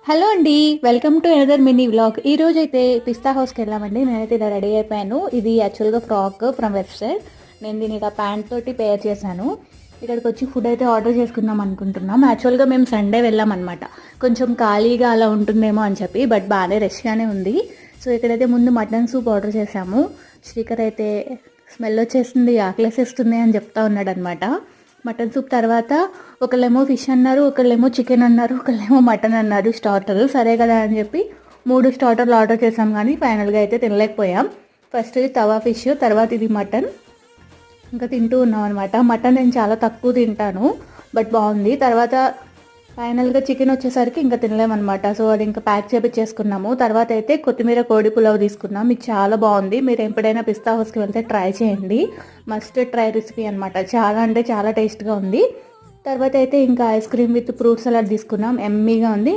Hello అండి, welcome to another mini vlog. ఈ రోజు అయితే పిస్తా హౌస్కి వెళ్ళామండి. నేనైతే ఇలా రెడీ అయిపోయాను. ఇది యాక్చువల్గా ఫ్రాక్ ఫ్రమ్ వెబ్సైట్. నేను దీన్ని ఇలా ప్యాంట్ తోటి పేర్ చేశాను. ఇక్కడికి వచ్చి ఫుడ్ అయితే ఆర్డర్ చేసుకుందాం అనుకుంటున్నాం. యాక్చువల్గా మేము సండే వెళ్ళామన్నమాట. కొంచెం ఖాళీగా అలా ఉంటుందేమో అని చెప్పి, బట్ బాగానే రష్గానే ఉంది. సో ఇక్కడైతే ముందు మటన్ సూప్ ఆర్డర్ చేశాము. శ్రీకర్ అయితే స్మెల్ వచ్చేస్తుంది, ఆకలేసేస్తుంది అని చెప్తా ఉన్నాడు అనమాట. మటన్ సూప్ తర్వాత ఒకళ్ళేమో ఫిష్ అన్నారు, ఒకళ్ళేమో చికెన్ అన్నారు, ఒకళ్ళేమో మటన్ అన్నారు స్టార్టర్. సరే కదా అని చెప్పి 3 స్టార్టర్లు ఆర్డర్ చేసాం, కానీ ఫైనల్గా అయితే తినలేకపోయాం. ఫస్ట్ ఇది తవా ఫిష్, తర్వాత ఇది మటన్. ఇంకా తింటూ ఉన్నాం అనమాట. మటన్ నేను చాలా తక్కువ తింటాను, బట్ బాగుంది. తర్వాత ఫైనల్గా చికెన్ వచ్చేసరికి ఇంకా తినలేమన్నమాట. సో అది ఇంకా ప్యాక్ చేపించేసుకున్నాము. తర్వాత అయితే కొత్తిమీర కోడి పులావ్ తీసుకున్నాం. ఇది చాలా బాగుంది. మీరు ఎప్పుడైనా పిస్తా హౌస్కి వెళ్తే ట్రై చేయండి. మస్ట్ ట్రై రెసిపీ అనమాట. చాలా అంటే చాలా టేస్ట్గా ఉంది. తర్వాత అయితే ఇంకా ice cream with fruit salad తీసుకున్నాం. ఎమ్మీగా ఉంది.